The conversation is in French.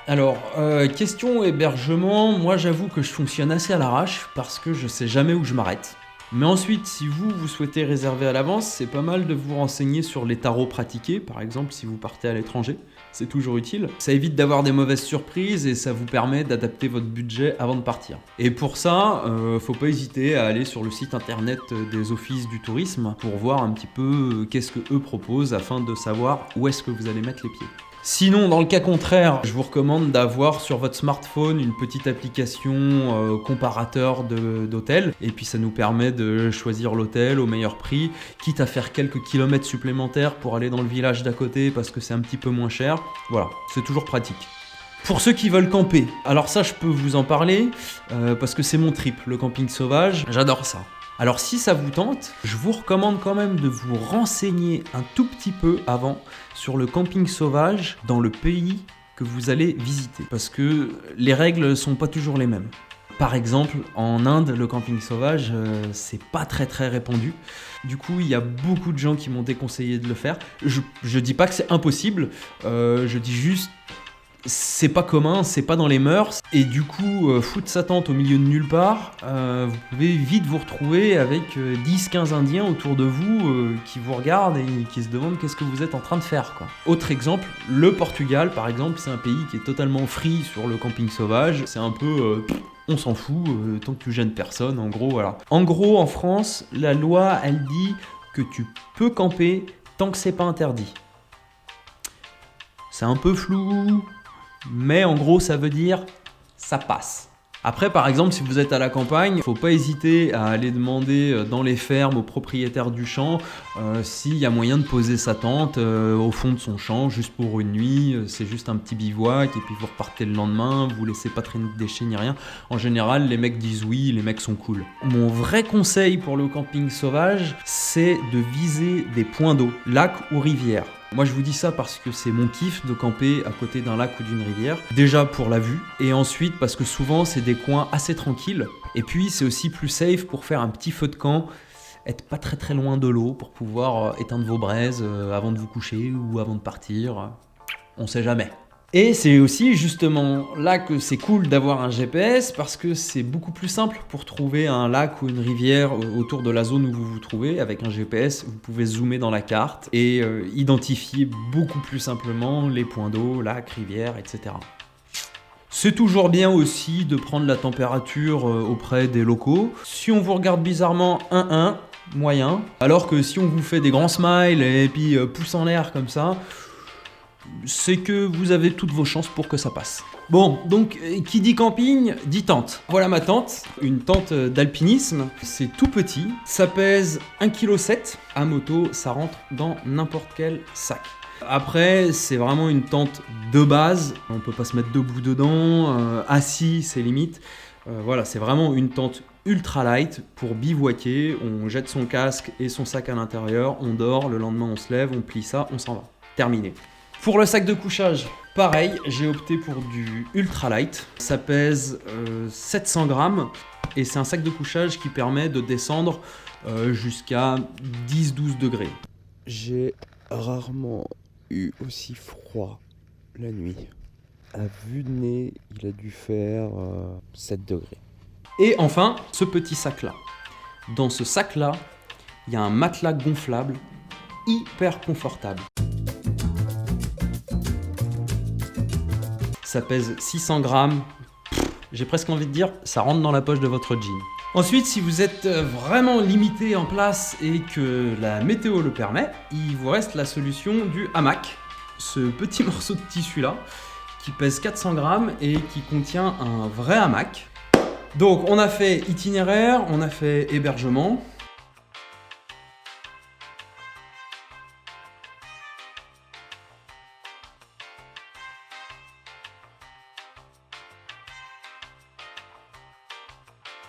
Alors, question hébergement, moi j'avoue que je fonctionne assez à l'arrache parce que je sais jamais où je m'arrête. Mais ensuite, si vous souhaitez réserver à l'avance, c'est pas mal de vous renseigner sur les tarots pratiqués, par exemple si vous partez à l'étranger, c'est toujours utile. Ça évite d'avoir des mauvaises surprises et ça vous permet d'adapter votre budget avant de partir. Et pour ça, faut pas hésiter à aller sur le site internet des offices du tourisme pour voir un petit peu qu'est-ce que eux proposent afin de savoir où est-ce que vous allez mettre les pieds. Sinon, dans le cas contraire, je vous recommande d'avoir sur votre smartphone une petite application comparateur d'hôtels. Et puis ça nous permet de choisir l'hôtel au meilleur prix, quitte à faire quelques kilomètres supplémentaires pour aller dans le village d'à côté parce que c'est un petit peu moins cher. Voilà, c'est toujours pratique. Pour ceux qui veulent camper, alors ça je peux vous en parler parce que c'est mon trip, le camping sauvage, j'adore ça. Alors si ça vous tente, je vous recommande quand même de vous renseigner un tout petit peu avant sur le camping sauvage dans le pays que vous allez visiter. Parce que les règles sont pas toujours les mêmes. Par exemple, en Inde, le camping sauvage, c'est pas très répandu. Du coup, il y a beaucoup de gens qui m'ont déconseillé de le faire. Je dis pas que c'est impossible, je dis juste c'est pas commun, c'est pas dans les mœurs, et du coup, foutre sa tente au milieu de nulle part, vous pouvez vite vous retrouver avec 10-15 Indiens autour de vous qui vous regardent et qui se demandent qu'est-ce que vous êtes en train de faire, quoi. Autre exemple, le Portugal, par exemple, c'est un pays qui est totalement free sur le camping sauvage, c'est un peu... on s'en fout, tant que tu gênes personne, en gros, voilà. En gros, en France, la loi, elle dit que tu peux camper tant que c'est pas interdit. C'est un peu flou... mais en gros ça veut dire ça passe. Après par exemple si vous êtes à la campagne, faut pas hésiter à aller demander dans les fermes aux propriétaires du champ s'il y a moyen de poser sa tente au fond de son champ juste pour une nuit, c'est juste un petit bivouac et puis vous repartez le lendemain, vous laissez pas traîner de déchets ni rien. En général les mecs disent oui, les mecs sont cool. Mon vrai conseil pour le camping sauvage, c'est de viser des points d'eau, lacs ou rivières. Moi je vous dis ça parce que c'est mon kiff de camper à côté d'un lac ou d'une rivière. Déjà pour la vue, et ensuite parce que souvent c'est des coins assez tranquilles. Et puis c'est aussi plus safe pour faire un petit feu de camp, être pas très loin de l'eau pour pouvoir éteindre vos braises avant de vous coucher ou avant de partir. On sait jamais. Et c'est aussi justement là que c'est cool d'avoir un GPS parce que c'est beaucoup plus simple pour trouver un lac ou une rivière autour de la zone où vous vous trouvez. Avec un GPS, vous pouvez zoomer dans la carte et identifier beaucoup plus simplement les points d'eau, lacs, rivières, etc. C'est toujours bien aussi de prendre la température auprès des locaux. Si on vous regarde bizarrement, 1-1, moyen. Alors que si on vous fait des grands smiles et puis pouce en l'air comme ça, c'est que vous avez toutes vos chances pour que ça passe. Bon, donc qui dit camping, dit tente. Voilà ma tente, une tente d'alpinisme, c'est tout petit, ça pèse 1,7 kg, à moto ça rentre dans n'importe quel sac. Après, c'est vraiment une tente de base, on peut pas se mettre debout dedans, assis c'est limite. Voilà, c'est vraiment une tente ultra light pour bivouaquer, on jette son casque et son sac à l'intérieur, on dort, le lendemain on se lève, on plie ça, on s'en va. Terminé. Pour le sac de couchage, pareil, j'ai opté pour du ultra light. Ça pèse 700 grammes et c'est un sac de couchage qui permet de descendre jusqu'à 10-12 degrés. J'ai rarement eu aussi froid la nuit. À vue de nez, il a dû faire 7 degrés. Et enfin, ce petit sac-là. Dans ce sac-là, il y a un matelas gonflable hyper confortable. Ça pèse 600 grammes, j'ai presque envie de dire, ça rentre dans la poche de votre jean. Ensuite, si vous êtes vraiment limité en place et que la météo le permet, il vous reste la solution du hamac. Ce petit morceau de tissu là, qui pèse 400 grammes et qui contient un vrai hamac. Donc on a fait itinéraire, on a fait hébergement.